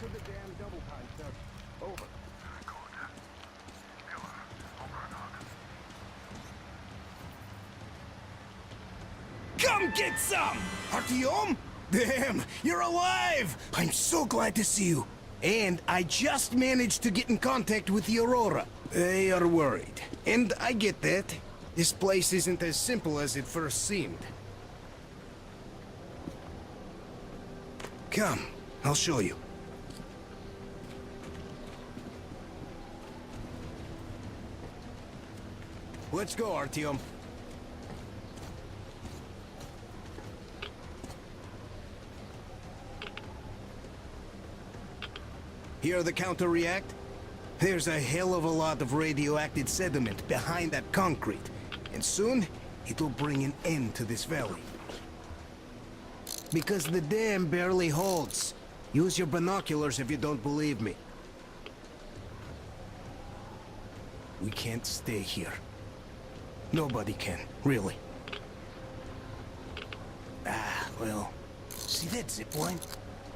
to the dam double time, sir. Over. Come get some! Artyom? Damn, you're alive! I'm so glad to see you. And I just managed to get in contact with the Aurora. They are worried. And I get that. This place isn't as simple as it first seemed. Come, I'll show you. Let's go, Artyom. Hear the counter react? There's a hell of a lot of radioactive sediment behind that concrete, and soon it'll bring an end to this valley. Because the dam barely holds. Use your binoculars if you don't believe me. We can't stay here. Nobody can, really. Ah, well, see that zip line?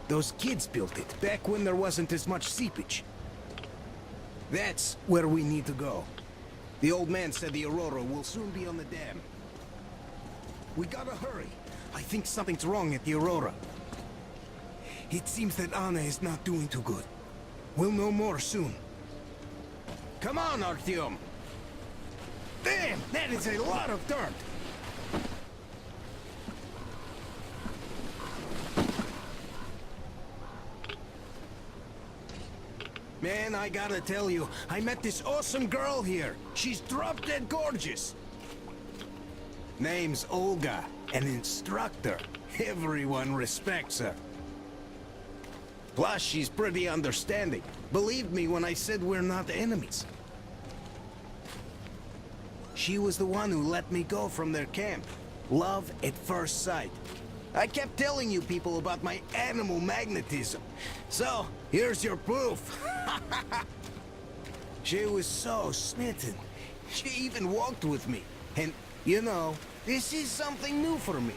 Those kids built it back when there wasn't as much seepage. That's where we need to go. The old man said the Aurora will soon be on the dam. We gotta hurry. I think something's wrong at the Aurora. It seems that Anna is not doing too good. We'll know more soon. Come on, Artyom! Damn, that is a lot of dirt! Man, I gotta tell you, I met this awesome girl here. She's drop-dead gorgeous. Name's Olga, an instructor. Everyone respects her. Plus, she's pretty understanding. Believed me when I said we're not enemies. She was the one who let me go from their camp. Love at first sight. I kept telling you people about my animal magnetism. So, here's your proof. She was so smitten. She even walked with me. And, you know, this is something new for me.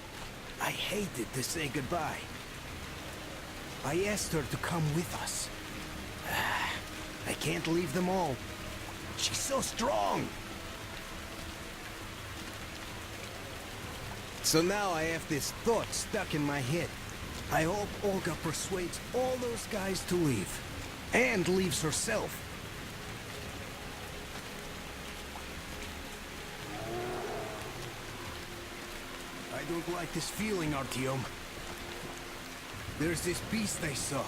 I hated to say goodbye. I asked her to come with us. I can't leave them all. She's so strong. So now I have this thought stuck in my head. I hope Olga persuades all those guys to leave. And leaves herself. I don't like this feeling, Artyom. There's this beast I saw.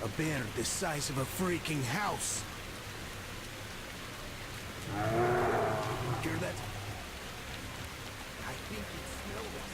A bear the size of a freaking house. Hear that? I think it smelled us.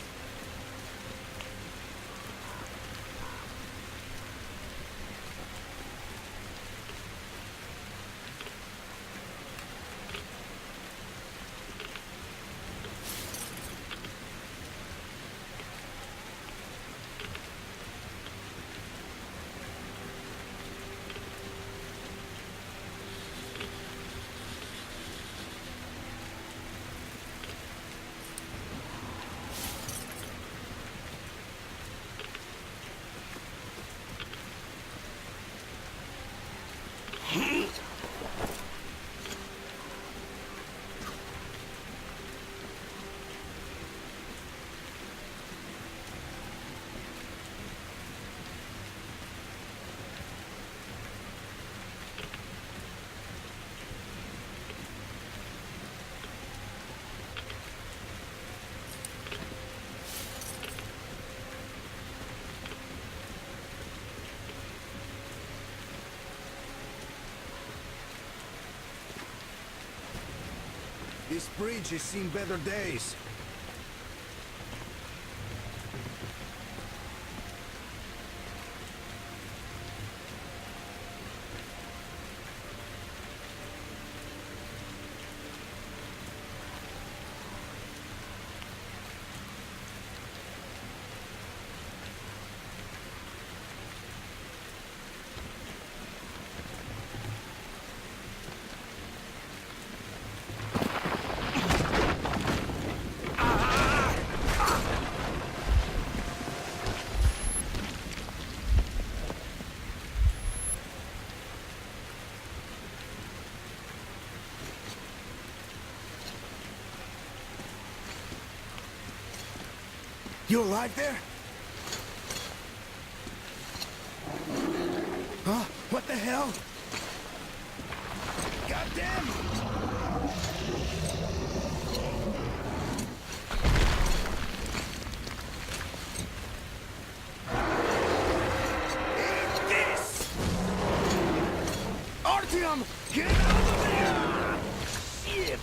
This bridge has seen better days. You alive there? Huh? What the hell? Goddamn! Eat this! Artyom, get out of there! Shit!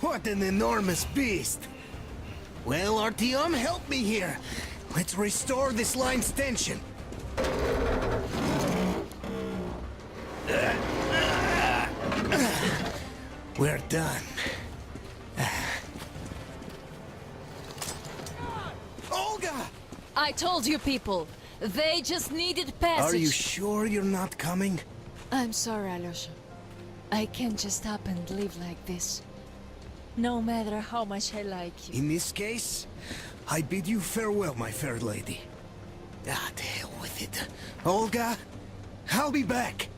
What an enormous beast! Well, Artyom, help me here. Let's restore this line's tension. We're done. Olga! I told you people. They just needed passage. Are you sure you're not coming? I'm sorry, Alyosha. I can't just stop and live like this. No matter how much I like you. In this case, I bid you farewell, my fair lady. Ah, to hell with it. Olga, I'll be back.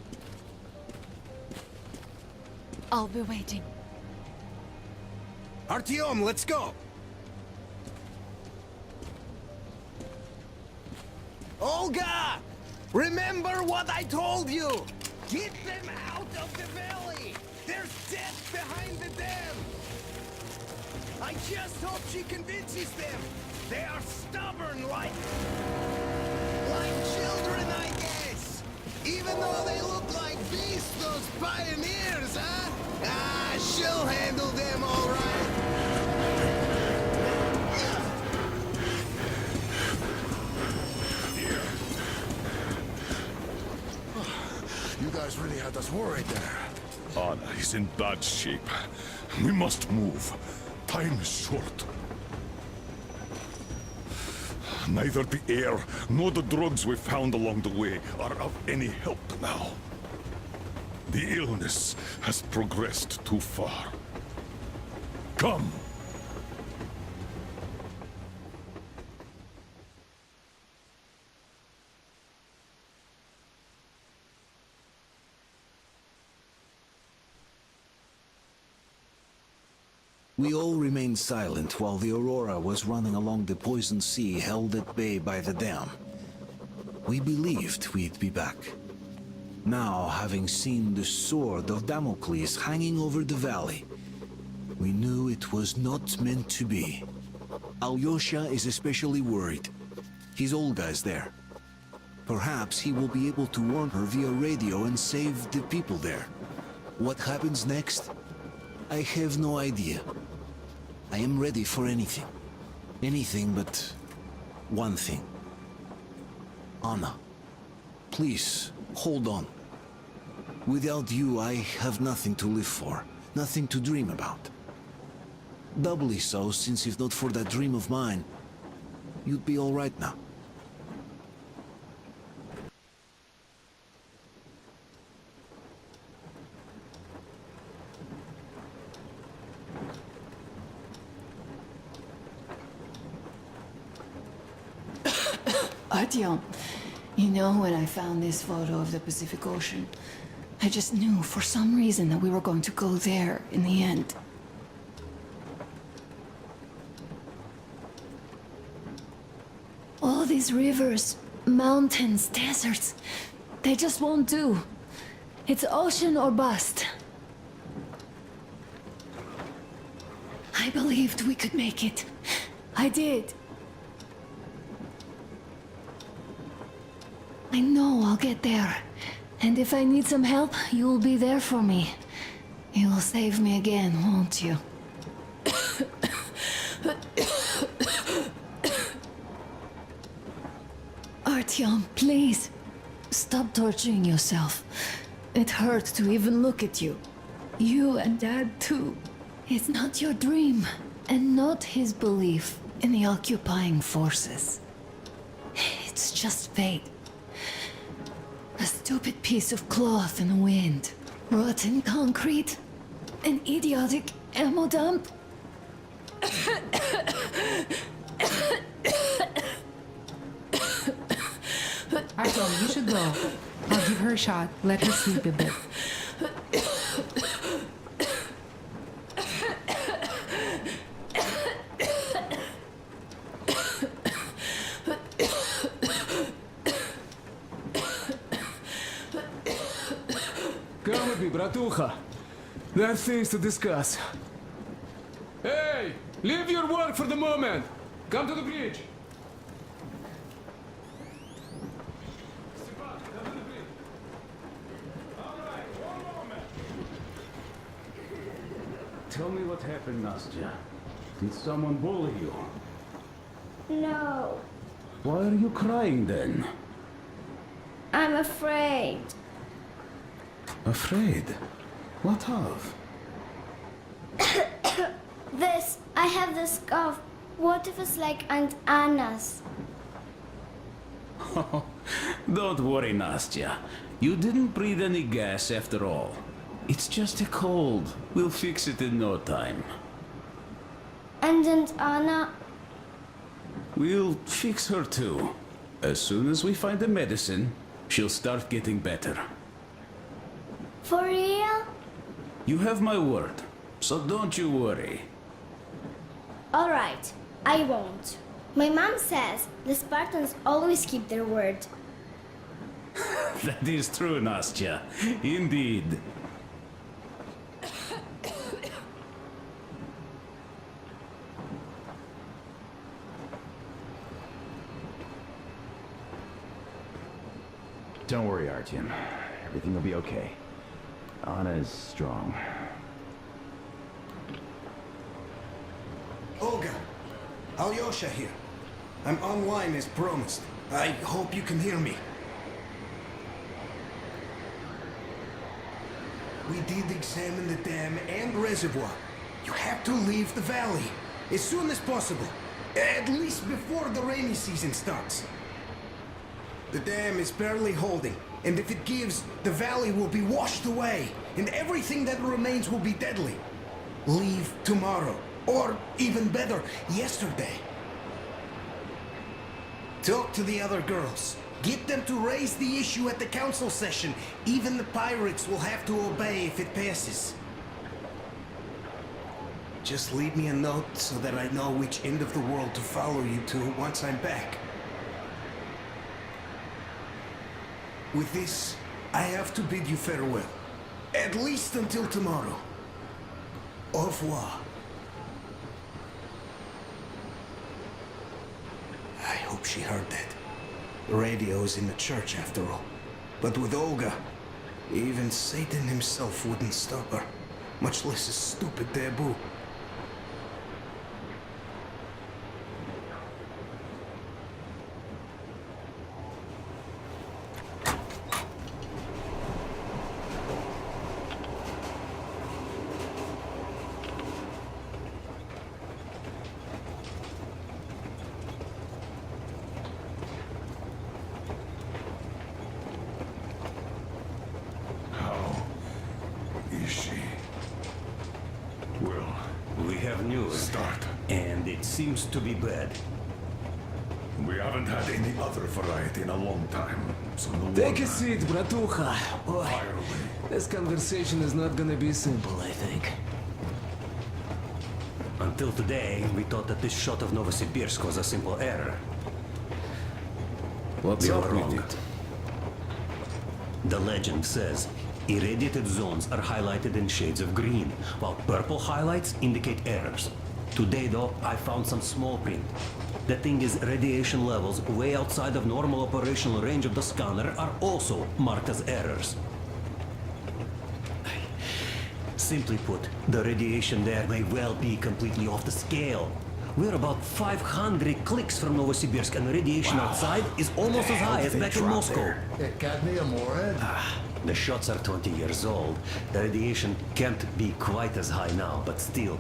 I'll be waiting. Artyom, let's go. Olga! Remember what I told you! Get them out of the valley! There's death behind the dam! I just hope she convinces them. They are stubborn like children, I guess. Even though they look like beasts, those pioneers, huh? Ah, she'll handle them all right. You guys really had us worried there. Anna is in bad shape. We must move. Time is short. Neither the air nor the drugs we found along the way are of any help now. The illness has progressed too far. Come! We all remained silent while the Aurora was running along the poison sea held at bay by the dam. We believed we'd be back. Now, having seen the sword of Damocles hanging over the valley, we knew it was not meant to be. Alyosha is especially worried. His Olga's there. Perhaps he will be able to warn her via radio and save the people there. What happens next? I have no idea. I am ready for anything. Anything but one thing. Anna, please, hold on. Without you, I have nothing to live for, nothing to dream about. Doubly so, since if not for that dream of mine, you'd be all right now. Artyom, you know, when I found this photo of the Pacific Ocean, I just knew for some reason that we were going to go there in the end. All these rivers, mountains, deserts, they just won't do. It's ocean or bust. I believed we could make it. I did. I know I'll get there. And if I need some help, you'll be there for me. You'll save me again, won't you? Artyom, please. Stop torturing yourself. It hurts to even look at you. You and Dad, too. It's not your dream, and not his belief in the occupying forces. It's just fate. A stupid piece of cloth in the wind. Rotten concrete. An idiotic ammo dump. Artyom, you should go. I'll give her a shot. Let her sleep a bit. Come with me, bratucha. There are things to discuss. Hey! Leave your work for the moment! Come to the bridge! Stepan, come to the bridge. All right, one moment. Tell me what happened, Nastya. Did someone bully you? No, Why are you crying then? I'm afraid. Afraid? What of? I have this cough. What if it's like Aunt Anna's? Don't worry, Nastya. You didn't breathe any gas after all. It's just a cold. We'll fix it in no time. And Aunt Anna? We'll fix her too. As soon as we find the medicine, she'll start getting better. For real? You have my word, so don't you worry. All right, I won't. My mom says the Spartans always keep their word. That is true, Nastya. Indeed. Don't worry, Artyom. Everything will be okay. Anna is strong. Olga, Alyosha here. I'm online as promised. I hope you can hear me. We did examine the dam and reservoir. You have to leave the valley as soon as possible. At least before the rainy season starts. The dam is barely holding, and if it gives, the valley will be washed away, and everything that remains will be deadly. Leave tomorrow, or even better, yesterday. Talk to the other girls. Get them to raise the issue at the council session. Even the pirates will have to obey if it passes. Just leave me a note so that I know which end of the world to follow you to once I'm back. With this, I have to bid you farewell. At least until tomorrow. Au revoir. I hope she heard that. The radio is in the church after all. But with Olga, even Satan himself wouldn't stop her. Much less a stupid taboo. And it seems to be bad. We haven't had any other variety in a long time, so no Take a wonder. seat, bratucha. Boy, Fire away. this conversation is not gonna be simple, I think. Until today, we thought that this shot of Novosibirsk was a simple error. What's We up were with wrong. it? The legend says irradiated zones are highlighted in shades of green, while purple highlights indicate errors. Today, though, I found some small print. The thing is, radiation levels way outside of normal operational range of the scanner are also marked as errors. Simply put, the radiation there may well be completely off the scale. We're about 500 clicks from Novosibirsk, and the radiation outside is almost as high as back in Moscow. Cadmium or The shots are 20 years old. The radiation can't be quite as high now, but still,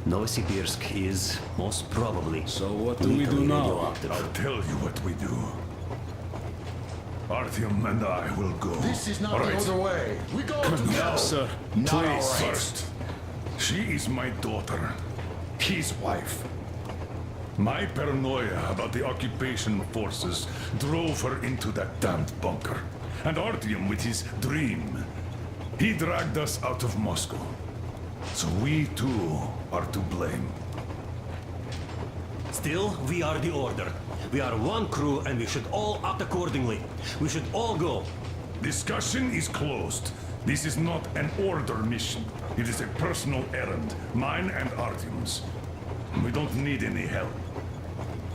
Novosibirsk is most probably. So what do we do lethally now? radioactive. I'll tell you what we do. Artyom and I will go. This is not All the right? other way. We go together. Sir, Not please. all right. First, she is my daughter, his wife. My paranoia about the occupation forces drove her into that damned bunker. And Artyom with his dream. He dragged us out of Moscow. So we too are to blame. Still, we are the Order. We are one crew and we should all act accordingly. We should all go. Discussion is closed. This is not an Order mission. It is a personal errand, mine and Artyom's. We don't need any help.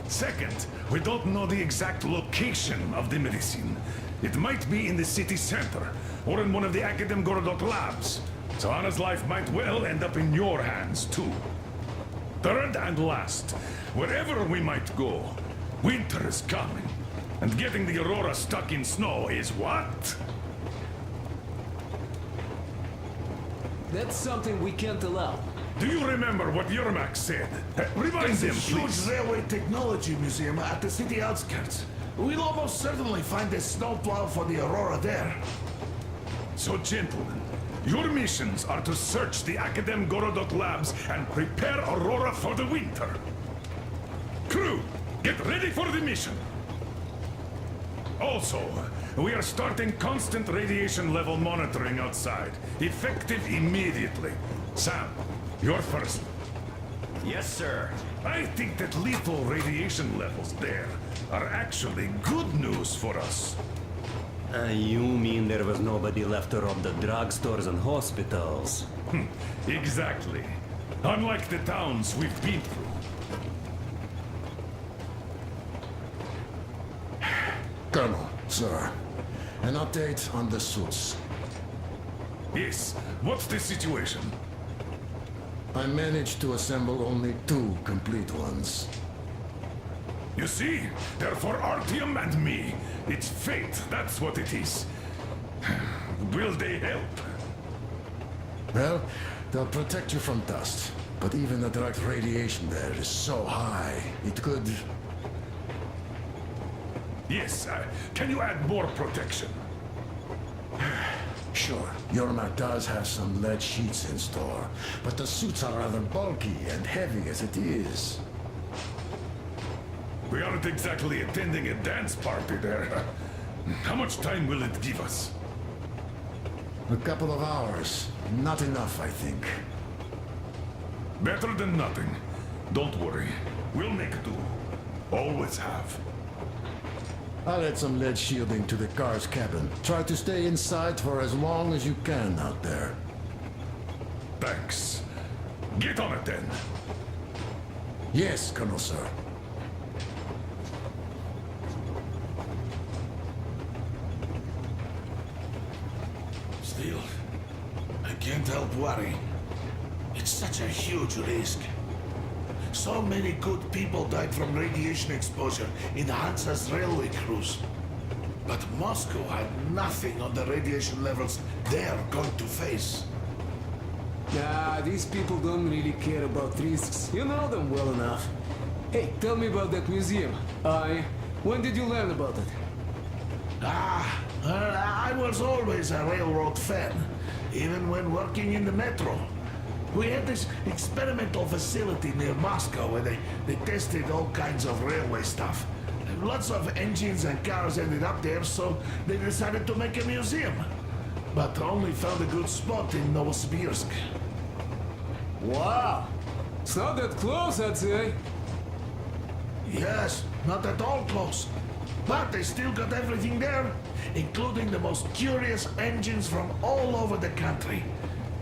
Second, we don't know the exact location of the medicine. It might be in the city center, or in one of the Academ Gorodok labs. So Anna's life might well end up in your hands, too. Third and last, wherever we might go, winter is coming. And getting the Aurora stuck in snow is what? That's something we can't allow. Do you remember what Yermak said? Remind There's a them, huge please. railway technology museum at the city outskirts. We'll almost certainly find a snowplow for the Aurora there. So, gentlemen, your missions are to search the Academ Gorodok labs and prepare Aurora for the winter. Crew, get ready for the mission. Also, we are starting constant radiation level monitoring outside, effective immediately. Sam, you're first. Yes, sir. I think that lethal radiation levels there are actually good news for us. You mean there was nobody left to rob the drugstores and hospitals? Exactly. Unlike the towns we've been through. Colonel, sir, An update on the suits. Yes, what's the situation? I managed to assemble only 2 complete ones. You see, they're for Artyom and me. It's fate, that's what it is. Will they help? Well, they'll protect you from dust. But even the direct radiation there is so high, it could... Yes, can you add more protection? Sure, Yormak does have some lead sheets in store, but the suits are rather bulky and heavy as it is. We aren't exactly attending a dance party there. How much time will it give us? A couple of hours. Not enough, I think. Better than nothing. Don't worry. We'll make do. Always have. I'll add some lead shielding to the car's cabin. Try to stay inside for as long as you can out there. Thanks. Get on it then. Yes, Colonel Sir. Still, I can't help worrying. It's such a huge risk. So many good people died from radiation exposure in Hansa's railway crews. But Moscow had nothing on the radiation levels they're going to face. Nah, these people don't really care about risks. You know them well enough. Hey, tell me about that museum. When did you learn about it? I was always a railroad fan, even when working in the metro. We had this experimental facility near Moscow where they tested all kinds of railway stuff. Lots of engines and cars ended up there, so they decided to make a museum. But only found a good spot in Novosibirsk. Wow! It's not that close, I'd say. Yes, not at all close. But they still got everything there, including the most curious engines from all over the country.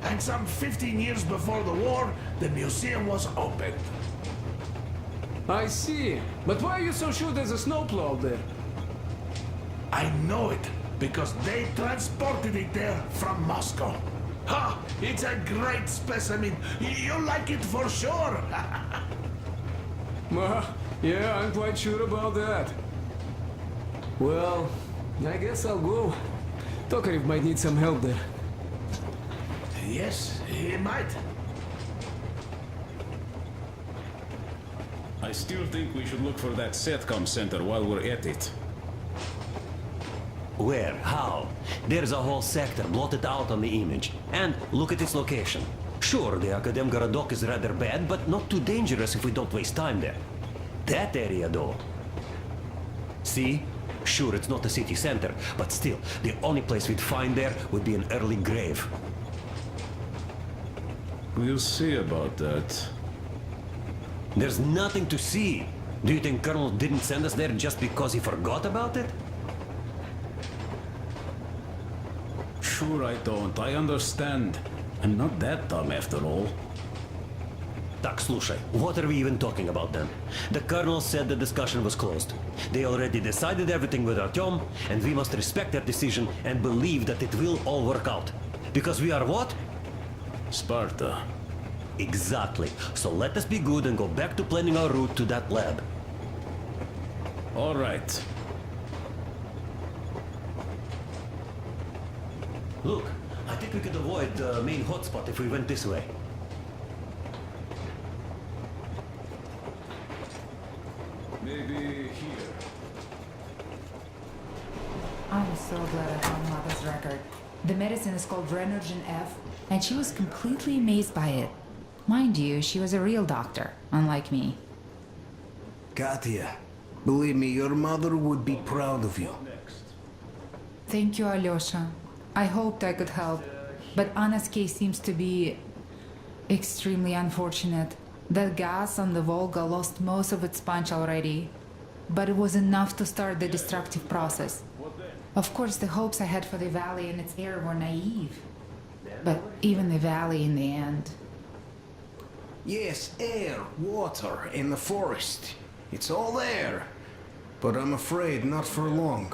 And some 15 years before the war, the museum was opened. I see. But why are you so sure there's a snowplow there? I know it, because they transported it there from Moscow. Ha! It's a great specimen. You'll like it for sure. Yeah, I'm quite sure about that. Well, I guess I'll go. Tokarev might need some help there. Yes, he might. I still think we should look for that SATCOM center while we're at it. Where? How? There's a whole sector blotted out on the image. And look at its location. Sure, the Akadem Gorodok is rather bad, but not too dangerous if we don't waste time there. That area, though. See? Sure, it's not the city center, but still, the only place we'd find there would be an early grave. We'll see about that. There's nothing to see. Do you think Colonel didn't send us there just because he forgot about it? Sure I don't. I understand. I'm not that dumb after all. Tak, слушай, what are we even talking about then? The Colonel said the discussion was closed. They already decided everything with Artyom, and we must respect their decision and believe that it will all work out. Because we are what? Sparta. Exactly. So let us be good and go back to planning our route to that lab. All right. Look, I think we could avoid the main hotspot if we went this way. Maybe here. I'm so glad I found Mother's record. The medicine is called Renergen F, and she was completely amazed by it. Mind you, she was a real doctor, unlike me. Katya, believe me, your mother would be proud of you. Thank you, Alyosha. I hoped I could help, but Anna's case seems to be extremely unfortunate. That gas on the Volga lost most of its punch already, but it was enough to start the destructive process. Of course, the hopes I had for the valley and its air were naive, but even the valley in the end. Yes, air, water, and the forest. It's all there. But I'm afraid not for long.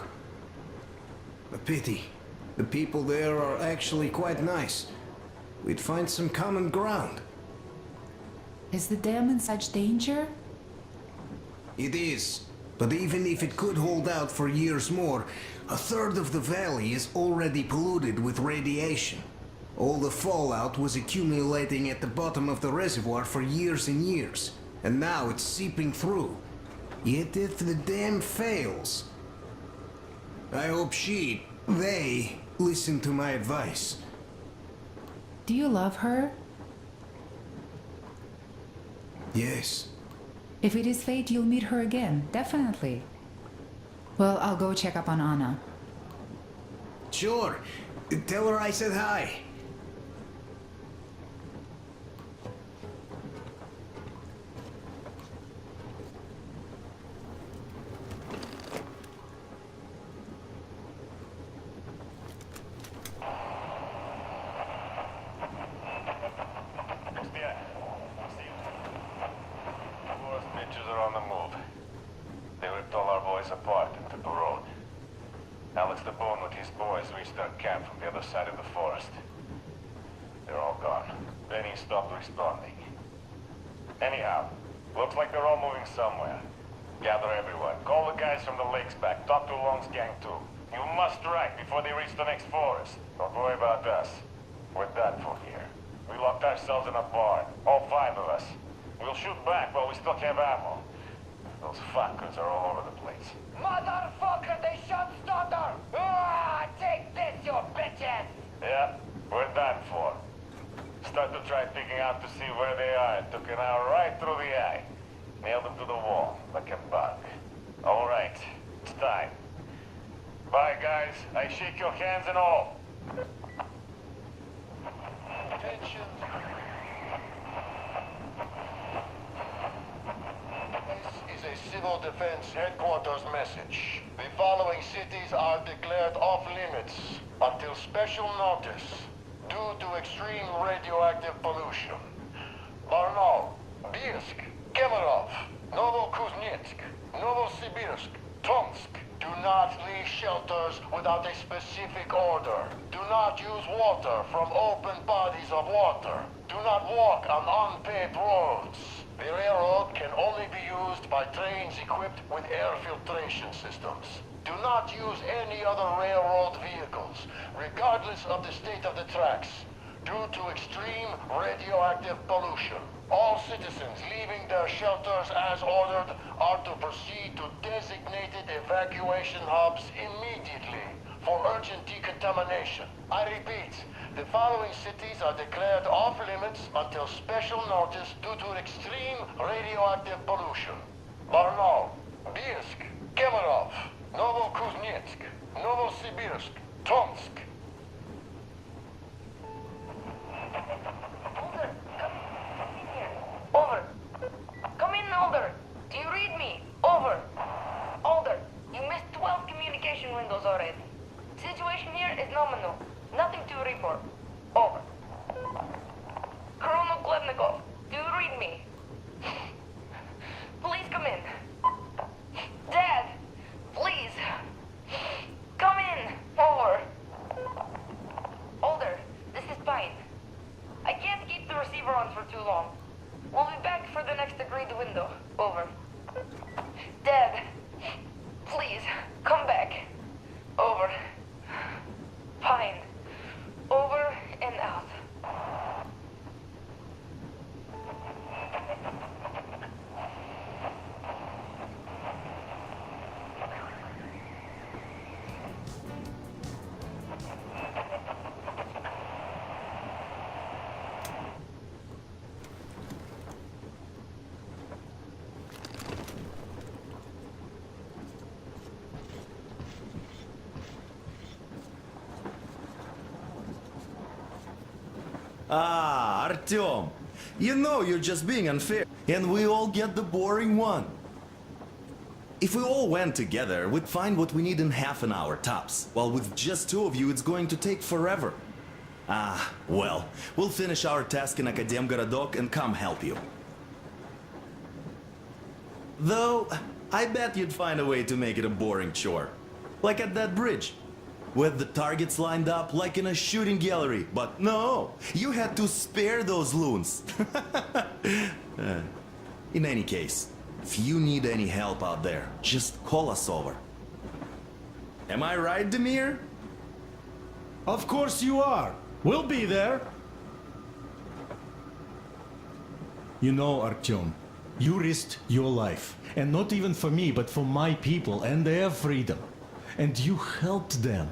A pity. The people there are actually quite nice. We'd find some common ground. Is the dam in such danger? It is. But even if it could hold out for years more, a third of the valley is already polluted with radiation. All the fallout was accumulating at the bottom of the reservoir for years and years, and now it's seeping through. Yet if the dam fails, I hope they listen to my advice. Do you love her? Yes. If it is fate, you'll meet her again, definitely. Well, I'll go check up on Anna. Sure. Tell her I said hi. Apart and took the road. Alex the Bone with his boys reached our camp from the other side of the forest. They're all gone. Benny stopped responding. Anyhow, looks like they're all moving somewhere. Gather everyone. Call the guys from the lakes back. Talk to Long's gang too. You must strike before they reach the next forest. Don't worry about us. We're done for here. We locked ourselves in a barn. All 5 of us. We'll shoot back while we still have ammo. Those fuckers are all over the place. Motherfucker, they shot Stoddard! Ah, take this, you bitches! Yeah, we're done for. Start to try picking out to see where they are. Took an hour right through the eye. Nailed them to the wall, like a bug. All right, it's time. Bye, guys. I shake your hands and all. Attention. This is a civil defense headquarters message. The following cities are declared off-limits until special notice due to extreme radioactive pollution. Barnaul, Bielsk, Kemerov, Novokuznetsk, Novosibirsk, Tomsk. Do not leave shelters without a specific order. Do not use water from open bodies of water. Do not walk on unpaved roads. The railroad can only be used by trains equipped with air filtration systems. Do not use any other railroad vehicles, regardless of the state of the tracks, due to extreme radioactive pollution. All citizens leaving their shelters as ordered are to proceed to designated evacuation hubs immediately for urgent decontamination. I repeat, the following cities are declared off-limits until special notice due to extreme radioactive pollution. Barnaul, Bielsk, Kemerov, Novokuznetsk, Novosibirsk, Tomsk. Over. Come in, Alder. Do you read me? Over. Alder, you missed 12 communication windows already. Situation here is nominal. Nothing to report. Over. Colonel Klebnikov, do you read me? Please come in. Dad, please. Come in. Over. Alder, this is Pine. I can't keep the receiver on for too long. We'll be back for the next agreed window. Over. Dad, please, come back. Over. Pine. Over and out. Ah, Artyom. You know you're just being unfair. And we all get the boring one. If we all went together, we'd find what we need in half an hour tops. While with just 2 of you, it's going to take forever. Ah, well, we'll finish our task in Akademgorodok and come help you. Though, I bet you'd find a way to make it a boring chore. Like at that bridge. with the targets lined up like in a shooting gallery. But no, you had to spare those loons. In any case, if you need any help out there, just call us over. Am I right, Demir? Of course you are. We'll be there. You know, Artyom, you risked your life. And not even for me, but for my people and their freedom. And you helped them.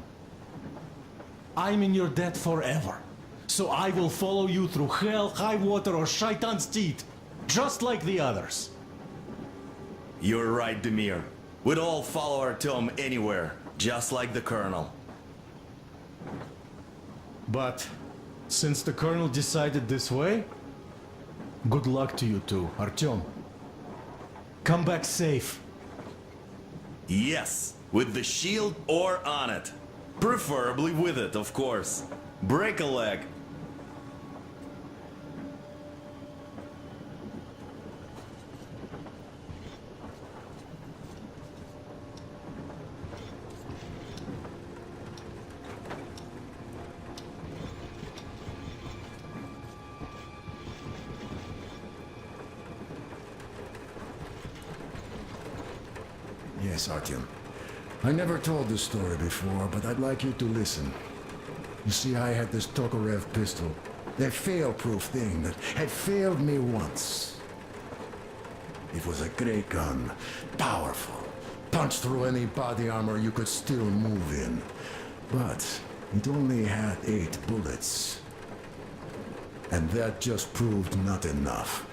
I'm in your debt forever. So I will follow you through hell, high water, or Shaitan's teeth. Just like the others. You're right, Demir. We'd all follow Artyom anywhere, just like the Colonel. But since the Colonel decided this way, good luck to you two, Artyom. Come back safe. Yes, with the shield or on it. Preferably with it, of course. Break a leg. Yes, Artyom. I never told this story before, but I'd like you to listen. You see, I had this Tokarev pistol. That fail-proof thing that had failed me once. It was a great gun. Powerful. Punched through any body armor you could still move in. But it only had 8 bullets. And that just proved not enough.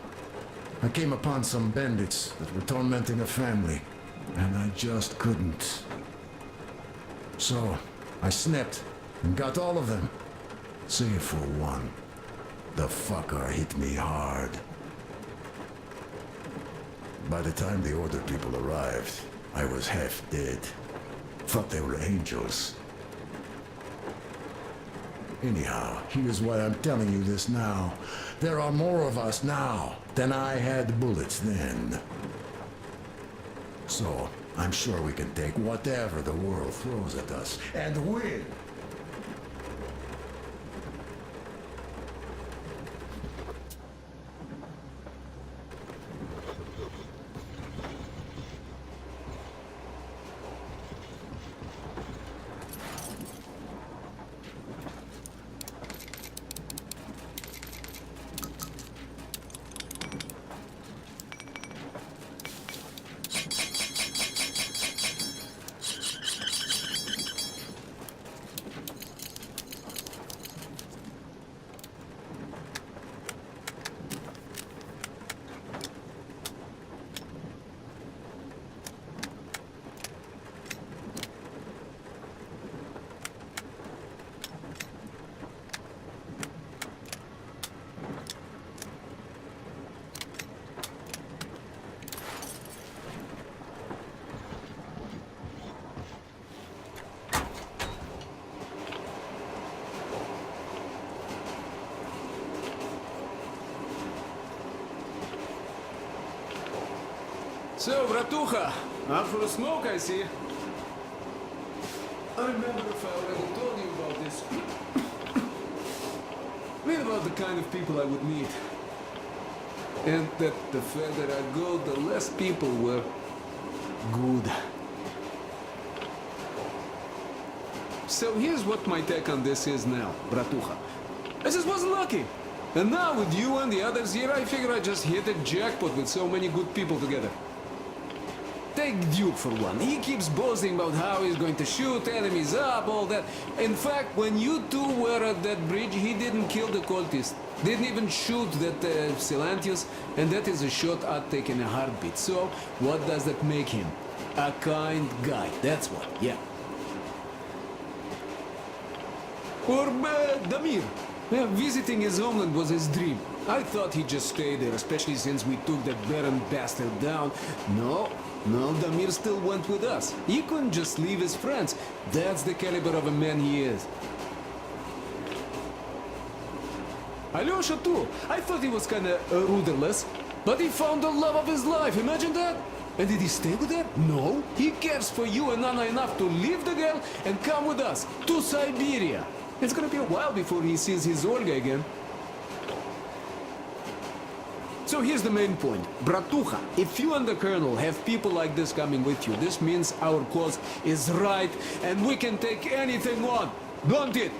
I came upon some bandits that were tormenting a family. And I just couldn't. So, I snapped and got all of them. Save for one. The fucker hit me hard. By the time the order people arrived, I was half dead. Thought they were angels. Anyhow, here's why I'm telling you this now. There are more of us now than I had bullets then. So, I'm sure we can take whatever the world throws at us and win. So, Bratucha, out for a smoke, I see. I remember if I already told you about this. Read about the kind of people I would meet. And that the further I go, the less people were good. So here's what my take on this is now, Bratucha. I just wasn't lucky. And now with you and the others here, I figure I just hit a jackpot with so many good people together. Take Duke for one. He keeps boasting about how he's going to shoot enemies up, all that. In fact, when you two were at that bridge, he didn't kill the cultist. Didn't even shoot that Silantius, and that is a shot I'd take in a heartbeat. So, what does that make him? A kind guy, that's what, yeah. Or Damir. Yeah, visiting his homeland was his dream. I thought he'd just stay there, especially since we took that Baron bastard down. No, Damir still went with us. He couldn't just leave his friends. That's the caliber of a man he is. Alyosha too. I thought he was kinda rudderless, but he found the love of his life. Imagine that. And did he stay with her? No. He cares for you and Anna enough to leave the girl and come with us to Siberia. It's gonna be a while before he sees his Olga again. So here's the main point. Bratucha, if you and the Colonel have people like this coming with you, this means our cause is right and we can take anything on. Don't it?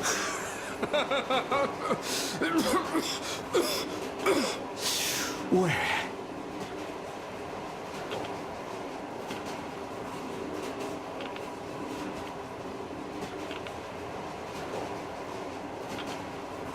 Well,